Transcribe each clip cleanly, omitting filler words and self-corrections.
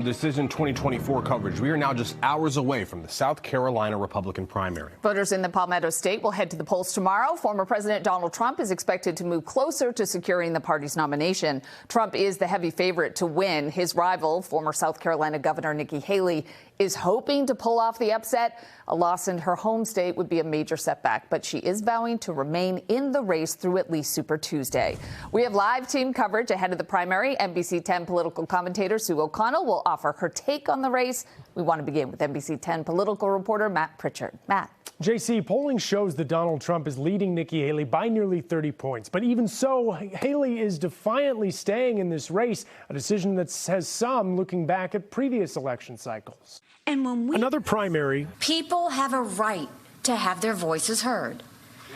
Decision 2024 coverage. We are now just hours away from the South Carolina Republican primary. Voters in the Palmetto State will head to the polls tomorrow. Former President Donald Trump is expected to move closer to securing the party's nomination. Trump is the heavy favorite to win. His rival, former South Carolina Governor Nikki Haley, is hoping to pull off the upset. A loss in her home state would be a major setback, but she is vowing to remain in the race through at least Super Tuesday. We have live team coverage ahead of the primary. NBC10 political commentator Sue O'Connell will offer her take on the race. We want to begin with NBC10 political reporter Matt Pritchard. Matt. JC, polling shows that Donald Trump is leading Nikki Haley by nearly 30 points. But even so, Haley is defiantly staying in this race, a decision that has some looking back at previous election cycles. And when another primary, people have a right to have their voices heard.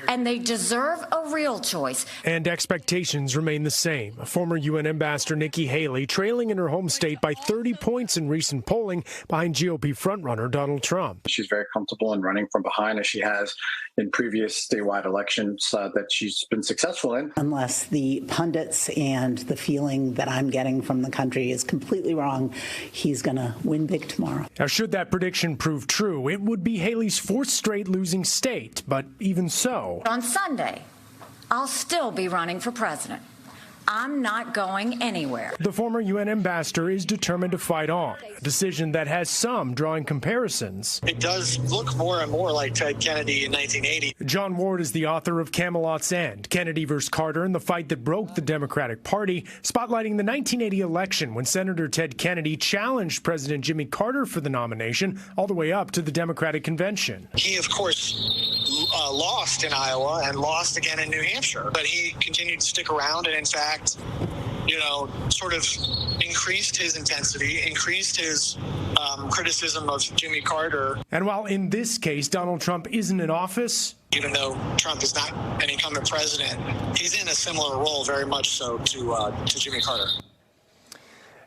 And they deserve a real choice. And expectations remain the same. Former UN Ambassador Nikki Haley trailing in her home state by 30 points in recent polling behind GOP frontrunner Donald Trump. She's very comfortable in running from behind, as she has in previous statewide elections that she's been successful in. Unless the pundits and the feeling that I'm getting from the country is completely wrong, he's going to win big tomorrow. Now, should that prediction prove true, it would be Haley's fourth straight losing state. But even so, on Sunday, I'll still be running for president. I'm not going anywhere. The former UN ambassador is determined to fight on, a decision that has some drawing comparisons. It does look more and more like Ted Kennedy in 1980. John Ward is the author of Camelot's End, Kennedy versus Carter and the Fight That Broke the Democratic Party, spotlighting the 1980 election when Senator Ted Kennedy challenged President Jimmy Carter for the nomination all the way up to the Democratic Convention. He, of course, lost in Iowa and lost again in New Hampshire, but he continued to stick around and, in fact, sort of increased his intensity, increased his criticism of Jimmy Carter. And while in this case Donald Trump isn't in office, even though Trump is not an incumbent president, he's in a similar role, very much so, to Jimmy Carter.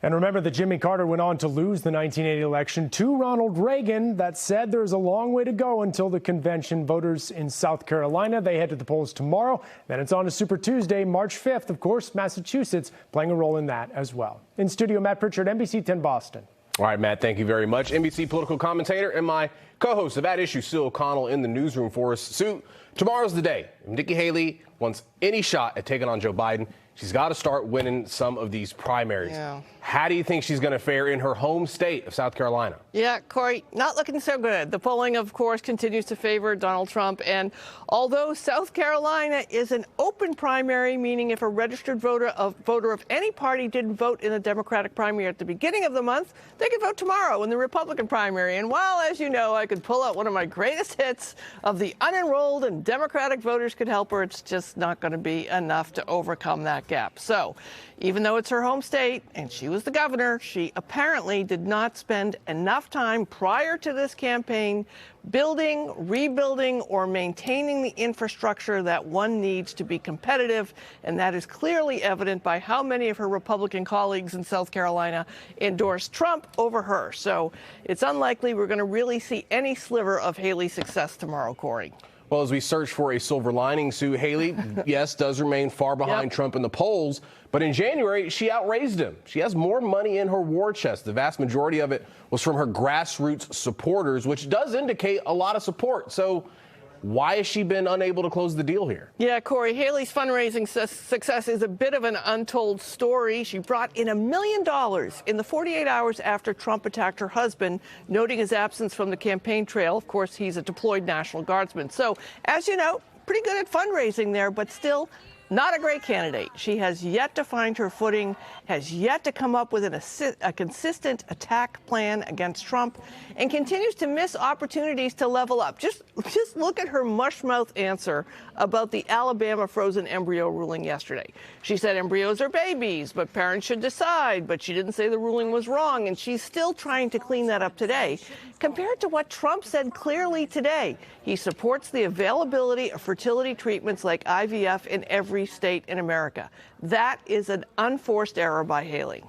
And remember that Jimmy Carter went on to lose the 1980 election to Ronald Reagan. That said, there's a long way to go until the convention. Voters in South Carolina, they head to the polls tomorrow. Then it's on to Super Tuesday, March 5th. Of course, Massachusetts playing a role in that as well. In studio, Matt Pritchard, NBC10 Boston. All right, Matt, thank you very much. NBC political commentator and my co-host of At Issue, Sue O'Connell, in the newsroom for us. Sue, tomorrow's the day. If Nikki Haley wants any shot at taking on Joe Biden, she's got to start winning some of these primaries. Yeah. How do you think she's going to fare in her home state of South Carolina? Yeah, Corey, not looking so good. The polling, of course, continues to favor Donald Trump. And although South Carolina is an open primary, meaning if a registered voter of any party didn't vote in the Democratic primary at the beginning of the month, they could vote tomorrow in the Republican primary. And while, as you know, I could pull out one of my greatest hits of the unenrolled and Democratic voters could help her, it's just not going to be enough to overcome that gap. So even though it's her home state and she was the governor, she apparently did not spend enough time prior to this campaign building, rebuilding, or maintaining the infrastructure that one needs to be competitive. And that is clearly evident by how many of her Republican colleagues in South Carolina endorsed Trump over her. So it's unlikely we're going to really see any sliver of Haley's success tomorrow, Corey. Well, as we search for a silver lining, Sue, Haley, yes, does remain far behind Trump in the polls. But in January, she outraised him. She has more money in her war chest. The vast majority of it was from her grassroots supporters, which does indicate a lot of support. So why has she been unable to close the deal here? Yeah, Corey, Haley's fundraising success is a bit of an untold story. She brought in $1 million in the 48 hours after Trump attacked her husband, noting his absence from the campaign trail. Of course, he's a deployed National Guardsman. So, as you know, pretty good at fundraising there, but still not a great candidate. She has yet to find her footing, has yet to come up with a consistent attack plan against Trump, and continues to miss opportunities to level up. Just look at her mush-mouth answer about the Alabama frozen embryo ruling yesterday. She said embryos are babies, but parents should decide, but she didn't say the ruling was wrong, and she's still trying to clean that up today. Compared to what Trump said clearly today, he supports the availability of fertility treatments like IVF in every state in America. That is an unforced error by Haley.